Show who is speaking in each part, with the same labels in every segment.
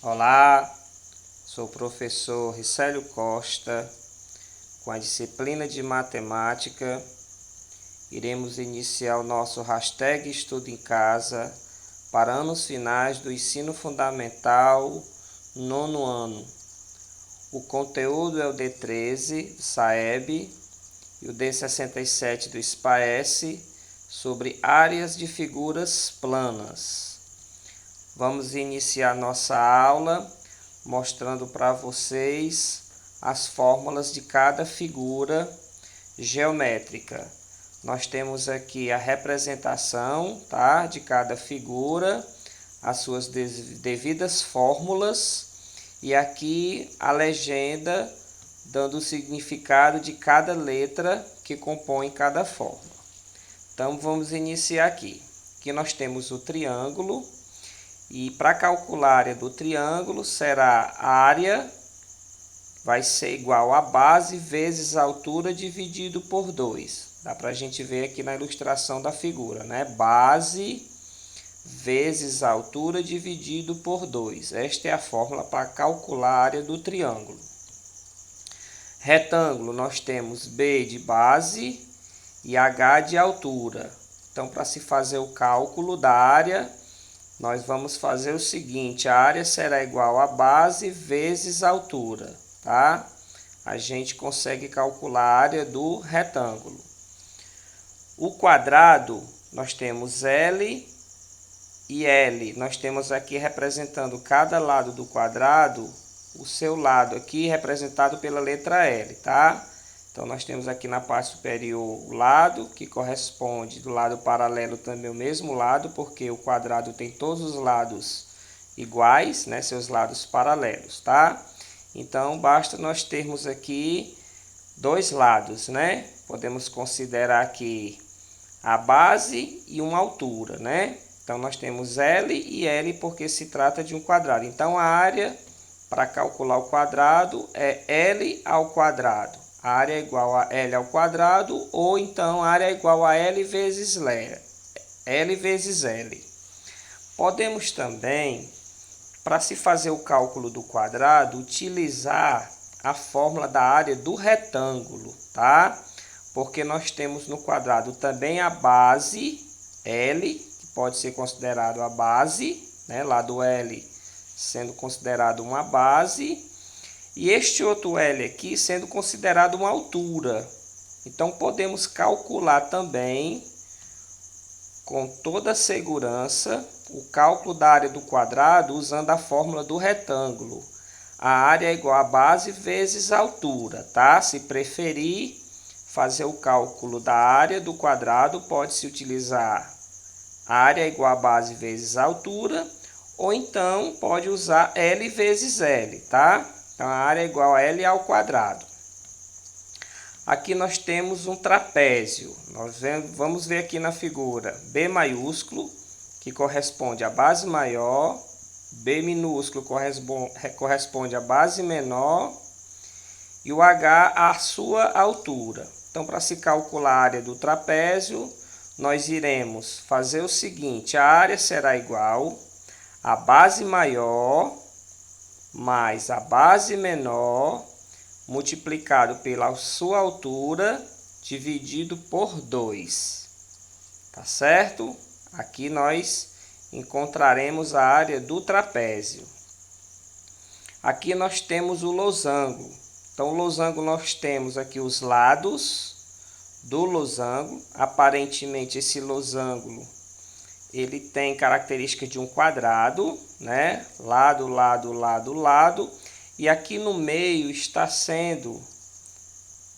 Speaker 1: Olá, sou o professor Ricélio Costa. Com a disciplina de matemática, iremos iniciar o nosso hashtag Estudo em Casa para anos finais do ensino fundamental, nono ano. O conteúdo é o D13 do SAEB e o D67 do SPAES sobre áreas de figuras planas. Vamos iniciar nossa aula mostrando para vocês as fórmulas de cada figura geométrica. Nós temos aqui a representação, tá, de cada figura, as suas devidas fórmulas e aqui a legenda dando o significado de cada letra que compõe cada fórmula. Então vamos iniciar aqui. Aqui nós temos o triângulo. E para calcular a área do triângulo, será a área vai ser igual a base vezes a altura dividido por 2. Dá para a gente ver aqui na ilustração da figura, né? Base vezes a altura dividido por 2. Esta é a fórmula para calcular a área do triângulo. Retângulo, nós temos B de base e H de altura. Então, para se fazer o cálculo da área, nós vamos fazer o seguinte: a área será igual a base vezes a altura, tá? A gente consegue calcular a área do retângulo. O quadrado, nós temos L e L. Nós temos aqui representando cada lado do quadrado, o seu lado aqui representado pela letra L, tá? Então, nós temos aqui na parte superior o lado, que corresponde do lado paralelo também o mesmo lado, porque o quadrado tem todos os lados iguais, né, seus lados paralelos, tá? Então, basta nós termos aqui dois lados, né? Podemos considerar aqui a base e uma altura, né? Então, nós temos L e L porque se trata de um quadrado. Então, a área para calcular o quadrado é L ao quadrado. A área é igual a L ao quadrado, ou então a área é igual a L vezes L. Podemos também, para se fazer o cálculo do quadrado, utilizar a fórmula da área do retângulo, tá? Porque nós temos no quadrado também a base L, que pode ser considerado a base, né? Lá do L sendo considerado uma base, e este outro L aqui sendo considerado uma altura. Então, podemos calcular também, com toda segurança, o cálculo da área do quadrado usando a fórmula do retângulo. A área é igual a base vezes a altura, tá? Se preferir fazer o cálculo da área do quadrado, pode-se utilizar a área é igual a base vezes a altura, ou então pode usar L vezes L, tá? Então, a área é igual a L ao quadrado. Aqui nós temos um trapézio. Vamos ver aqui na figura B maiúsculo, que corresponde à base maior, B minúsculo corresponde à base menor, e o H à sua altura. Então, para se calcular a área do trapézio, nós iremos fazer o seguinte: a área será igual a base maior mais a base menor multiplicado pela sua altura dividido por 2. Tá certo? Aqui nós encontraremos a área do trapézio. Aqui nós temos o losango. Então, o losango nós temos aqui os lados do losango. Aparentemente, esse losango ele tem característica de um quadrado, né? Lado, lado, lado, lado. E aqui no meio está sendo,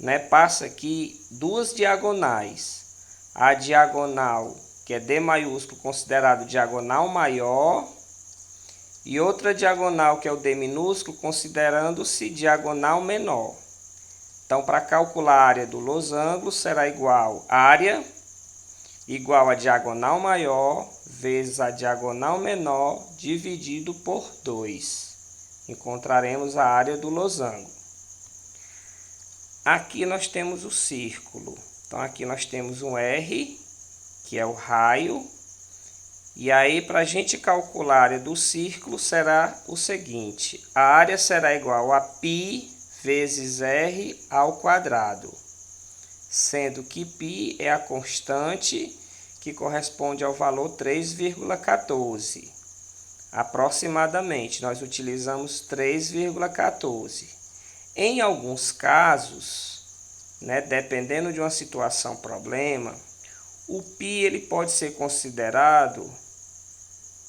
Speaker 1: né? Passa aqui duas diagonais. A diagonal, que é D maiúsculo, considerado diagonal maior. E outra diagonal, que é o D minúsculo, considerando-se diagonal menor. Então, para calcular a área do losango, será igual a área igual a diagonal maior vezes a diagonal menor dividido por 2. Encontraremos a área do losango. Aqui nós temos o círculo. Então, aqui nós temos um R, que é o raio, E aí, para a gente calcular a área do círculo, será o seguinte. A área será igual a π vezes r ao quadrado, sendo que π é a constante que corresponde ao valor 3,14. Aproximadamente, nós utilizamos 3,14. Em alguns casos, dependendo de uma situação problema, o π ele pode ser considerado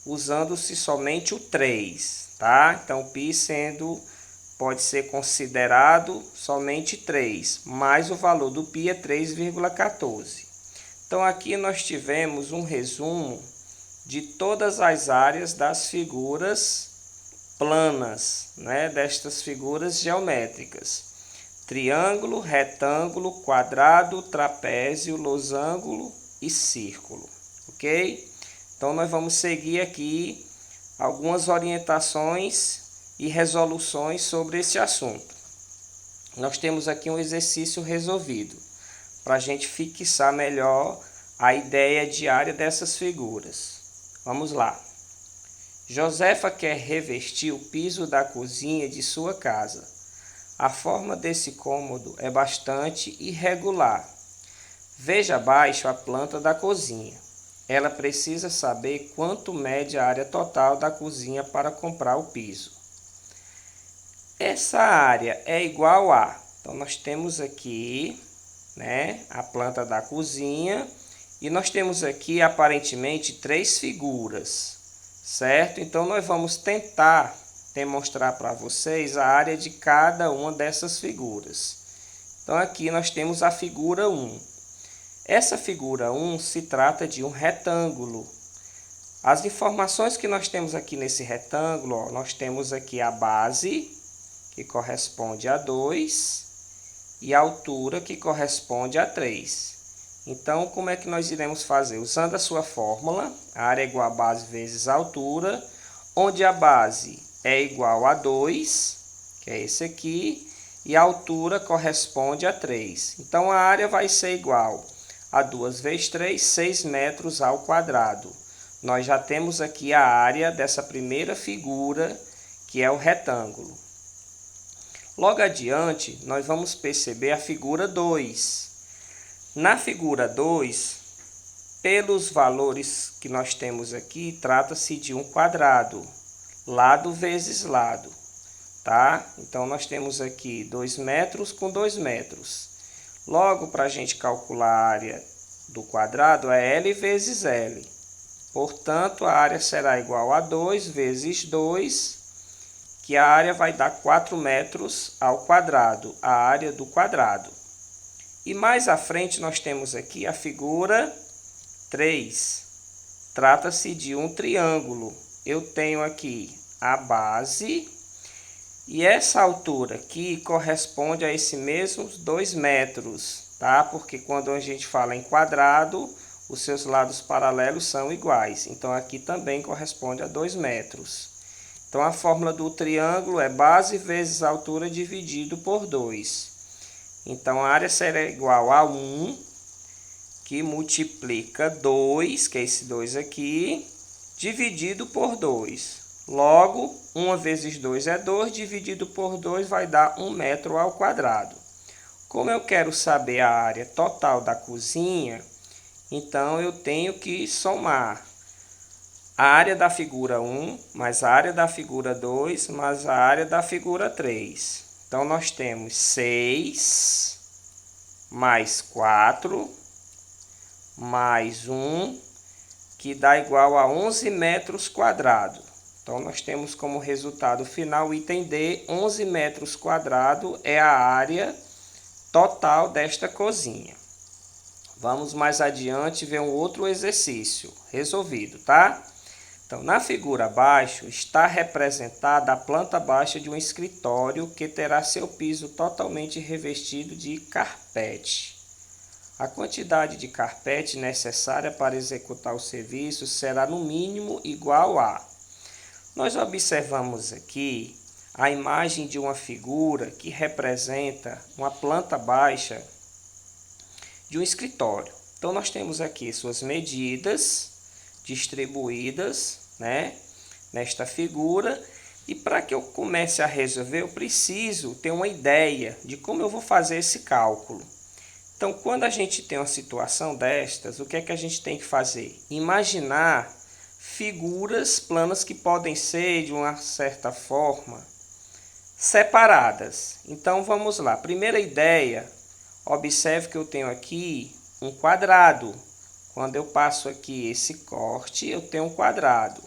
Speaker 1: usando-se somente o 3, tá? Então, o π pode ser considerado somente 3, mas o valor do π é 3,14. Então, aqui nós tivemos um resumo de todas as áreas das figuras planas, destas figuras geométricas. Triângulo, retângulo, quadrado, trapézio, losango e círculo, ok? Então, nós vamos seguir aqui algumas orientações e resoluções sobre esse assunto. Nós temos aqui um exercício resolvido, para a gente fixar melhor a ideia de área dessas figuras. Vamos lá. Josefa quer revestir o piso da cozinha de sua casa. A forma desse cômodo é bastante irregular. Veja abaixo a planta da cozinha. Ela precisa saber quanto mede a área total da cozinha para comprar o piso. Essa área é igual a... Então, nós temos aqui, a planta da cozinha. E nós temos aqui, aparentemente, 3 figuras, certo? Então, nós vamos tentar demonstrar para vocês a área de cada uma dessas figuras. Então, aqui nós temos a figura 1. Essa figura 1 se trata de um retângulo. As informações que nós temos aqui nesse retângulo, nós temos aqui a base, que corresponde a 2, e a altura, que corresponde a 3. Então, como é que nós iremos fazer? Usando a sua fórmula, a área é igual a base vezes a altura, onde a base é igual a 2, que é esse aqui, e a altura corresponde a 3. Então, a área vai ser igual a 2 vezes 3, 6 metros ao quadrado. Nós já temos aqui a área dessa primeira figura, que é o retângulo. Logo adiante, nós vamos perceber a figura 2. Na figura 2, pelos valores que nós temos aqui, trata-se de um quadrado, lado vezes lado, tá? Então, nós temos aqui 2 metros com 2 metros. Logo, para a gente calcular a área do quadrado, é L vezes L. Portanto, a área será igual a 2 vezes 2, que a área vai dar 4 metros ao quadrado, a área do quadrado. E mais à frente, nós temos aqui a figura 3. Trata-se de um triângulo. Eu tenho aqui a base e essa altura aqui corresponde a esse mesmo 2 metros, tá? Porque quando a gente fala em quadrado, os seus lados paralelos são iguais. Então, aqui também corresponde a 2 metros. Então, a fórmula do triângulo é base vezes altura dividido por 2. Então, a área será igual a 1, que multiplica 2, que é esse 2 aqui, dividido por 2. Logo, 1 vezes 2 é 2, dividido por 2 vai dar 1 metro ao quadrado. Como eu quero saber a área total da cozinha, então eu tenho que somar a área da figura 1, mais a área da figura 2, mais a área da figura 3. Então, nós temos 6, mais 4, mais 1, que dá igual a 11 metros quadrados. Então, nós temos como resultado final o item D, 11 metros quadrados é a área total desta cozinha. Vamos mais adiante ver um outro exercício resolvido, tá? Então, na figura abaixo está representada a planta baixa de um escritório que terá seu piso totalmente revestido de carpete. A quantidade de carpete necessária para executar o serviço será no mínimo igual a... Nós observamos aqui a imagem de uma figura que representa uma planta baixa de um escritório. Então, nós temos aqui suas medidas distribuídas, né, nesta figura. E para que eu comece a resolver, eu preciso ter uma ideia de como eu vou fazer esse cálculo. Então, quando a gente tem uma situação destas, o que é que a gente tem que fazer? Imaginar figuras planas que podem ser, de uma certa forma, separadas. Então, vamos lá. Primeira ideia, observe que eu tenho aqui um quadrado. Quando eu passo aqui esse corte, eu tenho um quadrado.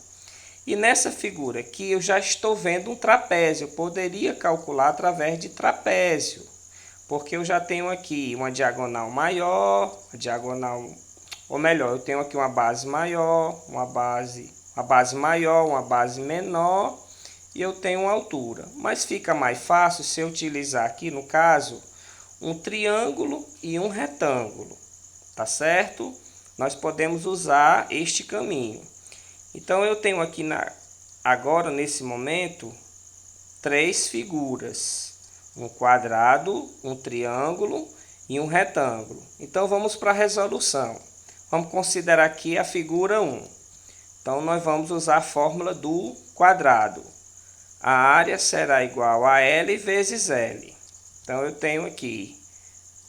Speaker 1: E nessa figura aqui eu já estou vendo um trapézio. Eu poderia calcular através de trapézio, porque eu já tenho aqui uma diagonal maior, ou melhor, eu tenho aqui uma base maior, uma base maior, uma base menor, e eu tenho uma altura. Mas fica mais fácil se eu utilizar aqui, no caso, um triângulo e um retângulo, tá certo? Nós podemos usar este caminho. Então, eu tenho aqui, agora, nesse momento, 3 figuras. Um quadrado, um triângulo e um retângulo. Então, vamos para a resolução. Vamos considerar aqui a figura 1. Então, nós vamos usar a fórmula do quadrado. A área será igual a L vezes L. Então, eu tenho aqui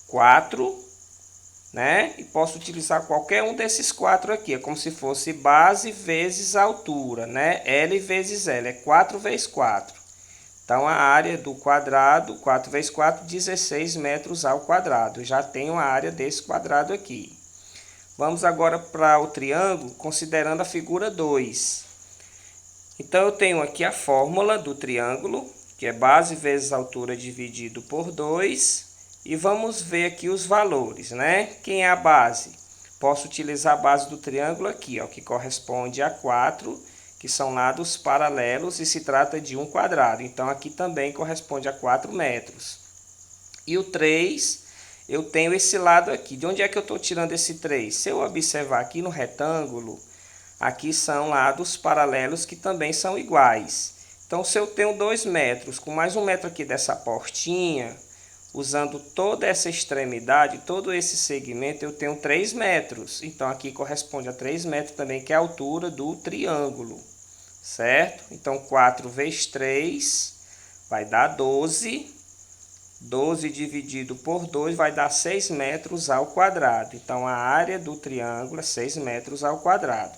Speaker 1: 4, né? E posso utilizar qualquer um desses 4 aqui. É como se fosse base vezes altura, né? L vezes L, é 4 vezes 4. Então, a área do quadrado, 4 vezes 4, 16 metros ao quadrado. Eu já tenho a área desse quadrado aqui. Vamos agora para o triângulo, considerando a figura 2. Então, eu tenho aqui a fórmula do triângulo, que é base vezes altura dividido por 2. E vamos ver aqui os valores, né? Quem é a base? Posso utilizar a base do triângulo aqui, ó, que corresponde a 4, que são lados paralelos e se trata de um quadrado. Então, aqui também corresponde a 4 metros. E o 3, eu tenho esse lado aqui. De onde é que eu estou tirando esse 3? Se eu observar aqui no retângulo, aqui são lados paralelos que também são iguais. Então, se eu tenho 2 metros, com mais 1 metro aqui dessa portinha, usando toda essa extremidade, todo esse segmento, eu tenho 3 metros. Então, aqui corresponde a 3 metros também, que é a altura do triângulo, certo? Então, 4 vezes 3 vai dar 12. 12 dividido por 2 vai dar 6 metros ao quadrado. Então, a área do triângulo é 6 metros ao quadrado.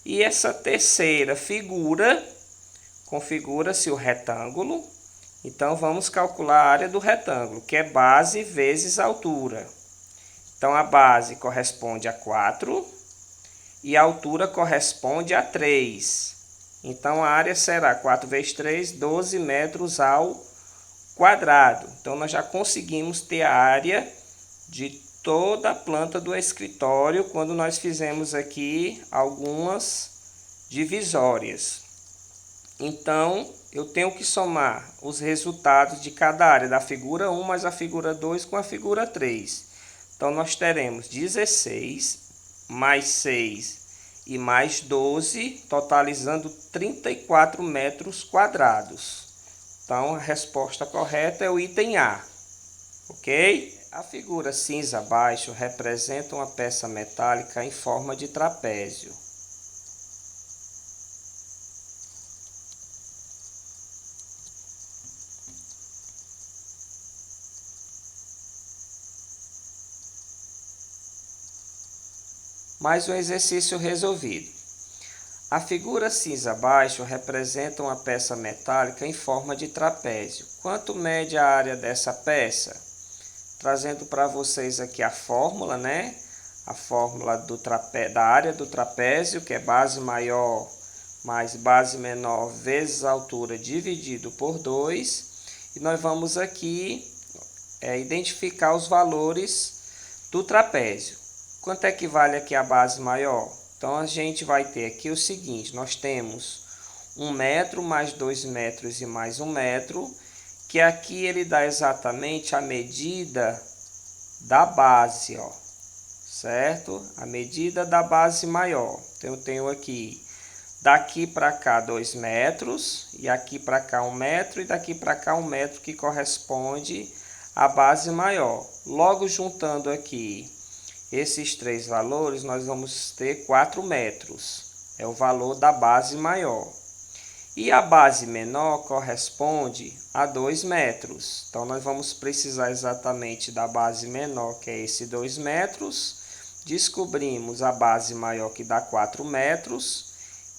Speaker 1: E essa terceira figura, configura-se o retângulo. Então, vamos calcular a área do retângulo, que é base vezes altura. Então, a base corresponde a 4 e a altura corresponde a 3. Então, a área será 4 vezes 3, 12 metros ao quadrado. Então, nós já conseguimos ter a área de toda a planta do escritório quando nós fizemos aqui algumas divisórias. Então, eu tenho que somar os resultados de cada área da figura 1 mais a figura 2 com a figura 3. Então, nós teremos 16 mais 6 e mais 12, totalizando 34 metros quadrados. Então, a resposta correta é o item A, ok? A figura cinza abaixo representa uma peça metálica em forma de trapézio. Mais um exercício resolvido. A figura cinza abaixo representa uma peça metálica em forma de trapézio. Quanto mede a área dessa peça? Trazendo para vocês aqui a fórmula, né? A fórmula da área do trapézio, que é base maior mais base menor vezes a altura dividido por 2. E nós vamos aqui identificar os valores do trapézio. Quanto é que vale aqui a base maior? Então, a gente vai ter aqui o seguinte, nós temos 1 metro mais 2 metros e mais 1 metro, que aqui ele dá exatamente a medida da base, ó, certo? A medida da base maior. Então, eu tenho aqui, daqui para cá 2 metros, e aqui para cá 1 metro, e daqui para cá 1 metro, que corresponde à base maior. Logo, juntando aqui esses três valores, nós vamos ter 4 metros. É o valor da base maior. E a base menor corresponde a 2 metros. Então, nós vamos precisar exatamente da base menor, que é esse 2 metros. Descobrimos a base maior, que dá 4 metros.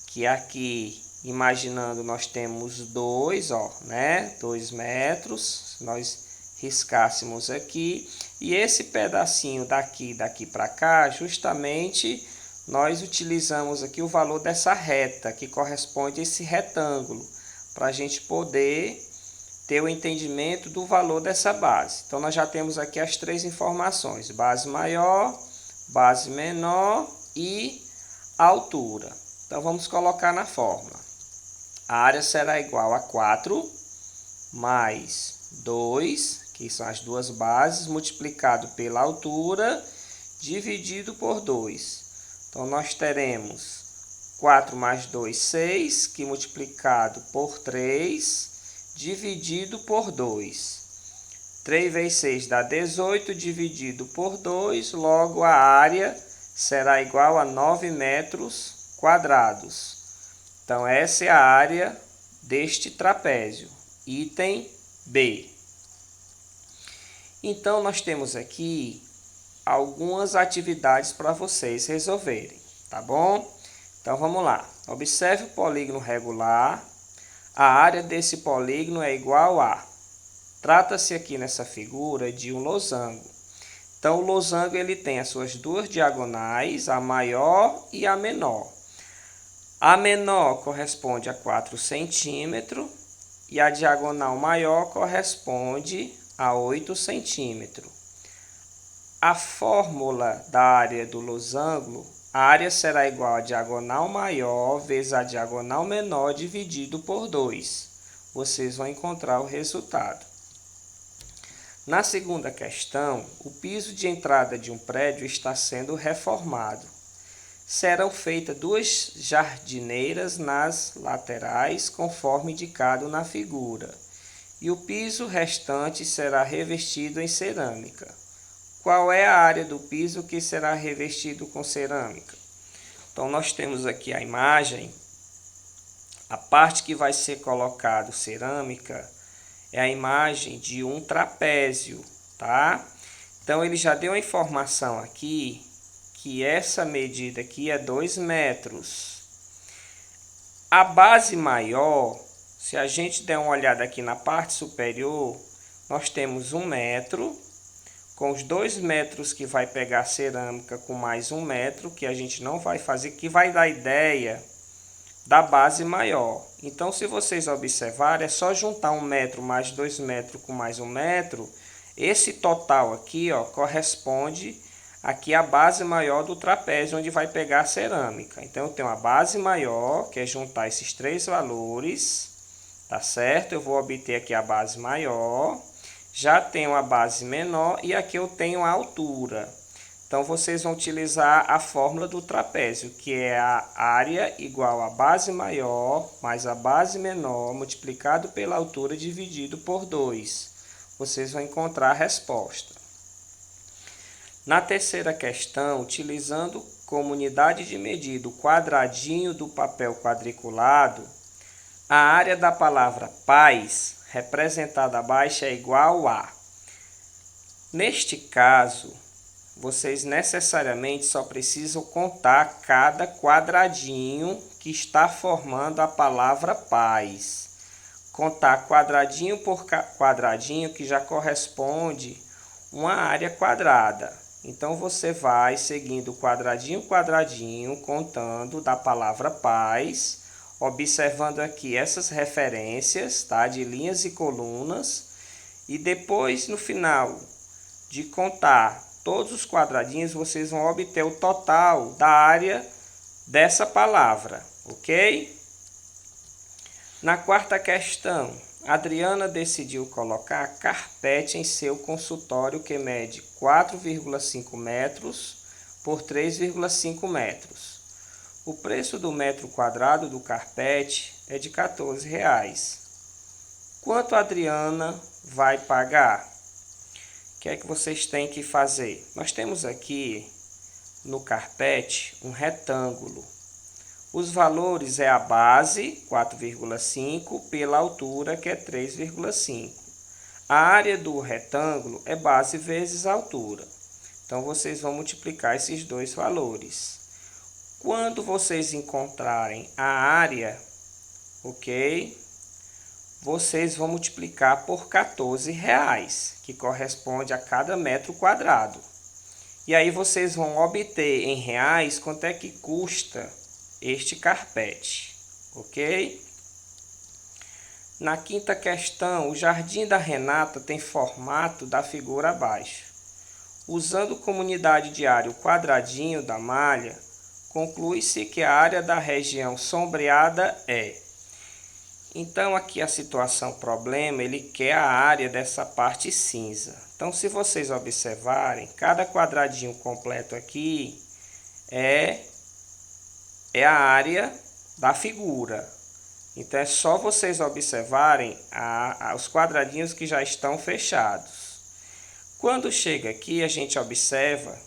Speaker 1: Que aqui, imaginando, nós temos 2, ó, né? 2 metros. Se nós riscássemos aqui. E esse pedacinho daqui para cá, justamente nós utilizamos aqui o valor dessa reta, que corresponde a esse retângulo, para a gente poder ter o entendimento do valor dessa base. Então, nós já temos aqui as três informações: base maior, base menor e a altura. Então, vamos colocar na fórmula. A área será igual a 4 mais 2, que são as duas bases, multiplicado pela altura, dividido por 2. Então, nós teremos 4 mais 2, 6, que multiplicado por 3, dividido por 2. 3 vezes 6 dá 18, dividido por 2, logo a área será igual a 9 metros quadrados. Então, essa é a área deste trapézio, item B. Então, nós temos aqui algumas atividades para vocês resolverem, tá bom? Então, vamos lá. Observe o polígono regular. A área desse polígono é igual a... Trata-se aqui nessa figura de um losango. Então, o losango ele tem as suas duas diagonais, a maior e a menor. A menor corresponde a 4 centímetros e a diagonal maior corresponde a 8 centímetros. A fórmula da área do losango, a área será igual a diagonal maior vezes a diagonal menor dividido por 2. Vocês vão encontrar o resultado. Na segunda questão, o piso de entrada de um prédio está sendo reformado. Serão feitas 2 jardineiras nas laterais, conforme indicado na figura. E o piso restante será revestido em cerâmica. Qual é a área do piso que será revestido com cerâmica? Então, nós temos aqui a imagem. A parte que vai ser colocado cerâmica é a imagem de um trapézio, tá? Então, ele já deu a informação aqui que essa medida aqui é 2 metros. A base maior, se a gente der uma olhada aqui na parte superior, nós temos 1 metro. Com os 2 metros que vai pegar cerâmica com mais 1 metro, que a gente não vai fazer, que vai dar ideia da base maior. Então, se vocês observarem, é só juntar 1 metro mais 2 metros com mais 1 metro. Esse total aqui, ó, corresponde aqui à base maior do trapézio, onde vai pegar a cerâmica. Então, eu tenho a base maior, que é juntar esses três valores, tá certo? Eu vou obter aqui a base maior. Já tenho a base menor e aqui eu tenho a altura. Então, vocês vão utilizar a fórmula do trapézio, que é a área igual a base maior mais a base menor multiplicado pela altura dividido por 2. Vocês vão encontrar a resposta. Na terceira questão, utilizando como unidade de medida o quadradinho do papel quadriculado, a área da palavra paz, representada abaixo, é igual a... Neste caso, vocês necessariamente só precisam contar cada quadradinho que está formando a palavra paz. Contar quadradinho por quadradinho, que já corresponde uma área quadrada. Então, você vai seguindo quadradinho, quadradinho, contando da palavra paz, observando aqui essas referências, tá, de linhas e colunas, e depois, no final de contar todos os quadradinhos, vocês vão obter o total da área dessa palavra, ok? Na quarta questão, Adriana decidiu colocar carpete em seu consultório, que mede 4,5 metros por 3,5 metros. O preço do metro quadrado do carpete é de R$14. Quanto a Adriana vai pagar? O que é que vocês têm que fazer? Nós temos aqui no carpete um retângulo. Os valores é a base, 4,5, pela altura, que é 3,5. A área do retângulo é base vezes a altura. Então, vocês vão multiplicar esses dois valores. Quando vocês encontrarem a área, ok? Vocês vão multiplicar por R$14, que corresponde a cada metro quadrado. E aí vocês vão obter em reais quanto é que custa este carpete, ok? Na quinta questão, o jardim da Renata tem formato da figura abaixo. Usando como unidade de área o quadradinho da malha, conclui-se que a área da região sombreada é. Então, aqui a situação problema, ele quer a área dessa parte cinza. Então, se vocês observarem, cada quadradinho completo aqui é a área da figura. Então, é só vocês observarem os quadradinhos que já estão fechados. Quando chega aqui, a gente observa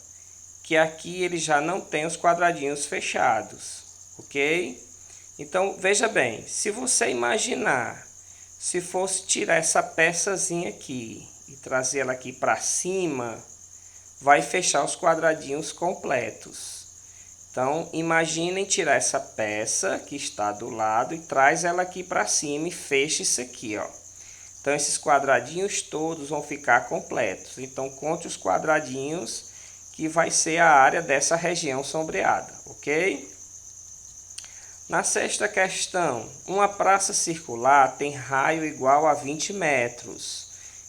Speaker 1: que aqui ele já não tem os quadradinhos fechados, ok? Então, veja bem, se você imaginar, se fosse tirar essa peçazinha aqui e trazer ela aqui para cima, vai fechar os quadradinhos completos. Então, imaginem tirar essa peça que está do lado e traz ela aqui para cima e fecha isso aqui, ó. Então, esses quadradinhos todos vão ficar completos. Então, conte os quadradinhos que vai ser a área dessa região sombreada, ok? Na sexta questão, uma praça circular tem raio igual a 20 metros.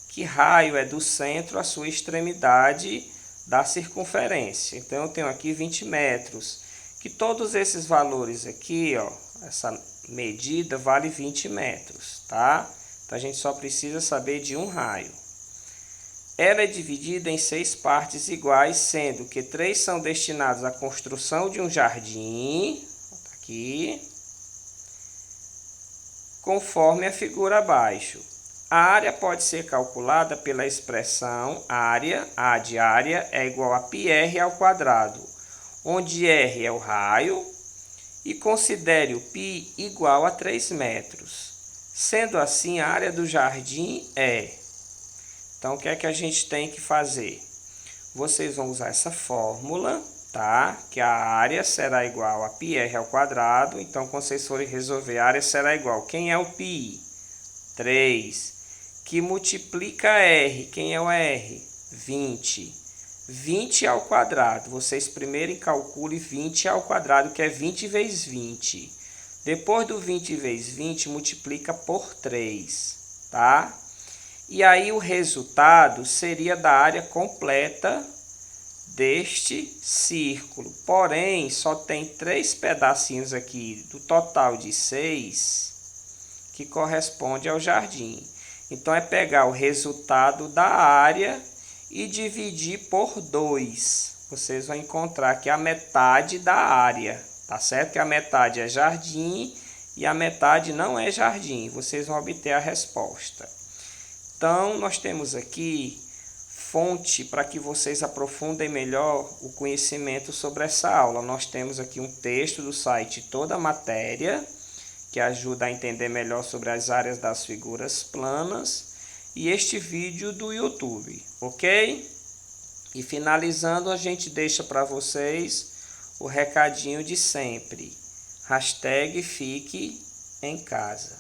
Speaker 1: Que raio é do centro à sua extremidade da circunferência? Então, eu tenho aqui 20 metros, que todos esses valores aqui, ó, essa medida vale 20 metros, tá? Então, a gente só precisa saber de um raio. Ela é dividida em 6 partes iguais, sendo que 3 são destinadas à construção de um jardim, aqui, conforme a figura abaixo. A área pode ser calculada pela expressão área, A de área, é igual a πr ao quadrado, onde R é o raio, e considere o π igual a 3 metros. Sendo assim, a área do jardim é. Então, o que é que a gente tem que fazer? Vocês vão usar essa fórmula, tá? Que a área será igual a πr ao quadrado. Então, quando vocês forem resolver, a área será igual. Quem é o π? 3. Que multiplica R. Quem é o R? 20. 20 ao quadrado. Vocês primeiro calculem 20 ao quadrado, que é 20 vezes 20. Depois do 20 vezes 20, multiplica por 3, tá? E aí o resultado seria da área completa deste círculo. Porém, só tem 3 pedacinhos aqui do total de 6 que corresponde ao jardim. Então, é pegar o resultado da área e dividir por 2. Vocês vão encontrar que a metade da área, tá certo? Que a metade é jardim e a metade não é jardim. Vocês vão obter a resposta. Então, nós temos aqui fonte para que vocês aprofundem melhor o conhecimento sobre essa aula. Nós temos aqui um texto do site Toda Matéria, que ajuda a entender melhor sobre as áreas das figuras planas, e este vídeo do YouTube, ok? E finalizando, a gente deixa para vocês o recadinho de sempre. #fique em casa.